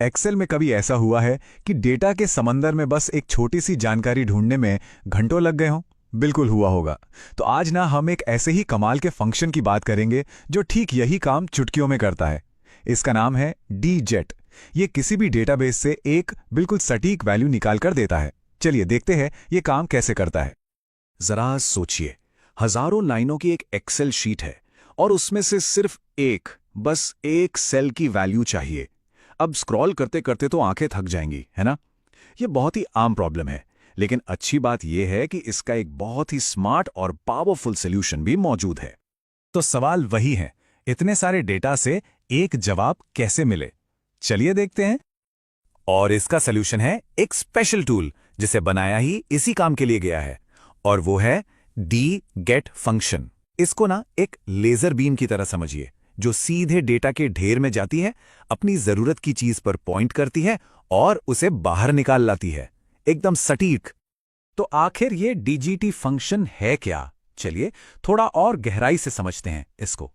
Excel में कभी ऐसा हुआ है कि डेटा के समंदर में बस एक छोटी सी जानकारी ढूंढने में घंटों लग गए हों? बिल्कुल हुआ होगा। तो आज ना हम एक ऐसे ही कमाल के फंक्शन की बात करेंगे जो ठीक यही काम चुटकियों में करता है। इसका नाम है डीजेट। ये किसी भी डेटाबेस से एक बिल्कुल सटीक वैल्यू निकाल कर देता है। चलिए देखते हैं ये काम कैसे करता है। जरा सोचिए, हजारों लाइनों की एक एक्सेल शीट है और उसमें से सिर्फ बस एक सेल की वैल्यू चाहिए। अब स्क्रॉल करते करते तो आंखें थक जाएंगी, है ना? ये बहुत ही आम प्रॉब्लम है, लेकिन अच्छी बात यह है कि इसका एक बहुत ही स्मार्ट और पावरफुल सॉल्यूशन भी मौजूद है। तो सवाल वही है, इतने सारे डेटा से एक जवाब कैसे मिले? चलिए देखते हैं। और इसका सॉल्यूशन है एक स्पेशल टूल जिसे बनाया ही इसी काम के लिए गया है, और वो है डीगेट फंक्शन। इसको ना एक लेजर बीम की तरह समझिए, जो सीधे डेटा के ढेर में जाती है, अपनी जरूरत की चीज पर पॉइंट करती है और उसे बाहर निकाल लाती है, एकदम सटीक। तो आखिर ये डीजीटी फंक्शन है क्या? चलिए थोड़ा और गहराई से समझते हैं इसको।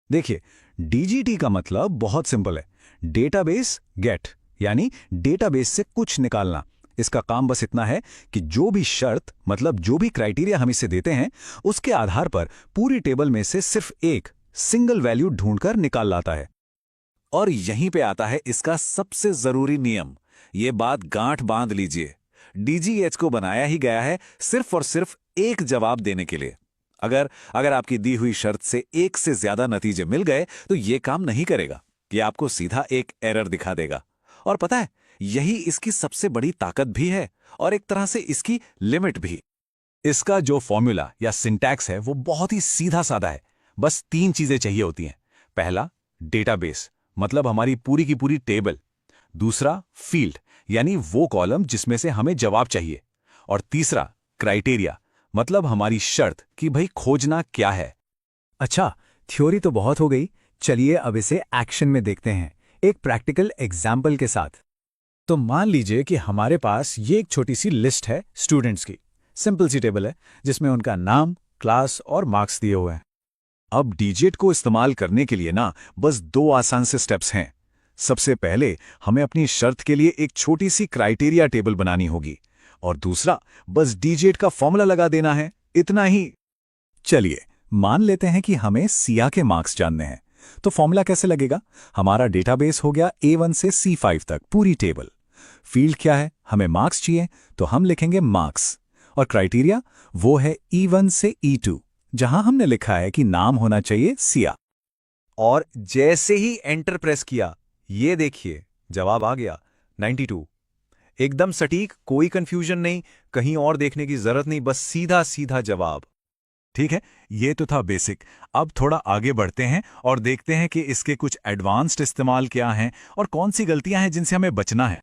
देखिए, डीजीटी का मतलब बहुत सिंपल है, डेटाबेस गेट, यानी डेटाबेस से कुछ निकालना। इसका काम बस इतना है कि जो भी शर्त मतलब जो भी क्राइटेरिया हम इसे देते हैं, उसके आधार पर पूरी टेबल में से सिर्फ एक सिंगल वैल्यू ढूंढकर निकाल लाता है। और यहीं पे आता है इसका सबसे जरूरी नियम। ये बात गांठ बांध लीजिए, डीजीएच को बनाया ही गया है सिर्फ और सिर्फ एक जवाब देने के लिए। अगर आपकी दी हुई शर्त से एक से ज्यादा नतीजे मिल गए तो ये काम नहीं करेगा। ये आपको सीधा एक एरर दिखा देगा। और पता है, यही इसकी सबसे बड़ी ताकत भी है और एक तरह से इसकी लिमिट भी। इसका जो फॉर्मूला या सिंटैक्स है वो बहुत ही सीधा साधा है। बस 3 चीजें चाहिए होती हैं। पहला, डेटाबेस, मतलब हमारी पूरी की पूरी टेबल। दूसरा, फील्ड, यानी वो कॉलम जिसमें से हमें जवाब चाहिए। और तीसरा, क्राइटेरिया, मतलब हमारी शर्त कि भाई खोजना क्या है। अच्छा, थ्योरी तो बहुत हो गई। चलिए अब इसे एक्शन में देखते हैं, एक प्रैक्टिकल एग्जाम्पल के साथ। तो मान लीजिए कि हमारे पास ये एक छोटी सी लिस्ट है स्टूडेंट्स की। सिंपल सी टेबल है जिसमें उनका नाम, क्लास और मार्क्स दिए हुए हैं। अब डीजेट को इस्तेमाल करने के लिए ना बस 2 आसान से स्टेप्स हैं। सबसे पहले हमें अपनी शर्त के लिए एक छोटी सी क्राइटेरिया टेबल बनानी होगी, और दूसरा, बस डीजेट का फॉर्मूला लगा देना है, इतना ही। चलिए मान लेते हैं कि हमें सिया के मार्क्स जानने हैं। तो फॉर्मूला कैसे लगेगा? हमारा डेटाबेस हो गया A1 से C5 तक पूरी टेबल। फील्ड क्या है? हमें मार्क्स चाहिए तो हम लिखेंगे मार्क्स। और क्राइटेरिया वो है E1 से E2, जहां हमने लिखा है कि नाम होना चाहिए सिया। और जैसे ही एंटर प्रेस किया, ये देखिए जवाब आ गया 92। एकदम सटीक, कोई कंफ्यूजन नहीं, कहीं और देखने की जरूरत नहीं, बस सीधा सीधा जवाब। ठीक है, ये तो था बेसिक। अब थोड़ा आगे बढ़ते हैं और देखते हैं कि इसके कुछ एडवांस्ड इस्तेमाल क्या हैं और कौन सी गलतियां हैं जिनसे हमें बचना है।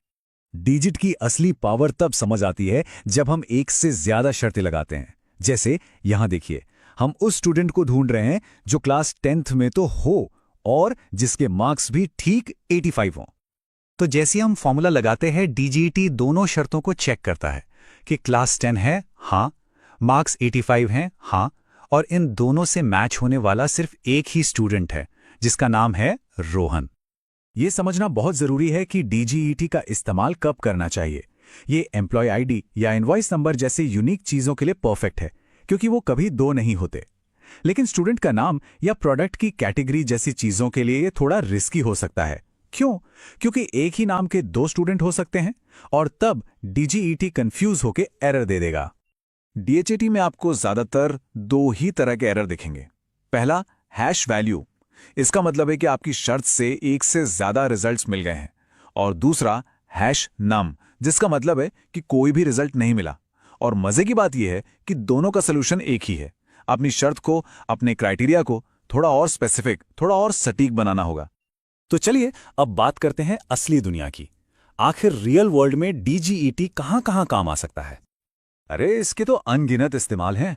डिजिट की असली पावर तब समझ आती है जब हम एक से ज्यादा शर्तें लगाते हैं। जैसे यहां देखिए, हम उस स्टूडेंट को ढूंढ रहे हैं जो क्लास 10th में तो हो और जिसके मार्क्स भी ठीक 85 हों। तो जैसे हम फॉर्मूला लगाते हैं, डीजीटी दोनों शर्तों को चेक करता है कि क्लास 10 है, हाँ, मार्क्स 85 हैं, हाँ, और इन दोनों से मैच होने वाला सिर्फ एक ही स्टूडेंट है जिसका नाम है रोहन। ये समझना बहुत जरूरी है कि डीजीईटी का इस्तेमाल कब करना चाहिए। ये एम्प्लॉय आईडी या इनवॉइस नंबर जैसे यूनिक चीजों के लिए परफेक्ट है, क्योंकि वो कभी 2 नहीं होते। लेकिन स्टूडेंट का नाम या प्रोडक्ट की कैटेगरी जैसी चीजों के लिए ये थोड़ा रिस्की हो सकता है। क्यों? क्योंकि एक ही नाम के 2 स्टूडेंट हो सकते हैं और तब डीजीईटी कंफ्यूज होकर एरर दे देगा। डीएचएटी में आपको ज्यादातर 2 ही तरह के एरर दिखेंगे। पहला, हैश वैल्यू। इसका मतलब है कि आपकी शर्त से एक से ज्यादा रिजल्ट्स मिल गए हैं। और दूसरा, हैश नम, जिसका मतलब है कि कोई भी रिजल्ट नहीं मिला। और मजे की बात यह है कि दोनों का सलूशन एक ही है। अपनी शर्त को, अपने क्राइटेरिया को थोड़ा और स्पेसिफिक, थोड़ा और सटीक बनाना होगा। तो चलिए अब बात करते हैं असली दुनिया की। आखिर रियल वर्ल्ड में डीजीईटी कहां-कहां काम आ सकता है? अरे इसके तो अनगिनत इस्तेमाल हैं।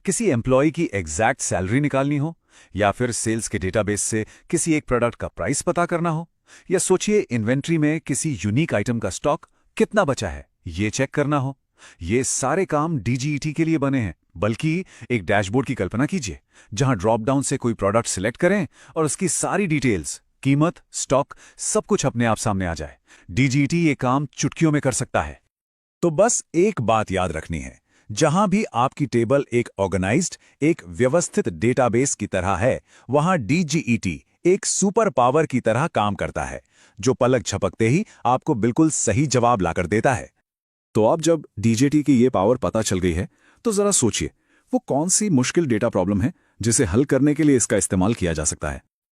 किसी एम्प्लॉय की एग्जैक्ट सैलरी निकालनी हो, या फिर सेल्स के डेटाबेस से किसी एक प्रोडक्ट का प्राइस पता करना हो, या सोचिए इन्वेंट्री में किसी यूनिक आइटम का स्टॉक कितना बचा है ये चेक करना हो। ये सारे काम डीजीईटी के लिए बने हैं। बल्कि एक डैशबोर्ड की कल्पना कीजिए जहां ड्रॉप डाउन से कोई प्रोडक्ट सिलेक्ट करें और उसकी सारी डिटेल्स कीमत, स्टॉक, सब कुछ अपने आप सामने आ जाए। डीजीटी ये काम चुटकियों में कर सकता है। तो बस एक बात याद रखनी है, जहां भी आपकी टेबल एक ऑर्गेनाइज्ड, एक व्यवस्थित डेटाबेस की तरह है, वहां डीजीईटी एक सुपर पावर की तरह काम करता है, जो पलक झपकते ही आपको बिल्कुल सही जवाब लाकर देता है। तो अब जब डीजीटी की ये पावर पता चल गई है, तो जरा सोचिए, वो कौन सी मुश्किल डेटा प्रॉब्लम है जिसे हल करने के लिए इसका इस्तेमाल किया जा सकता है।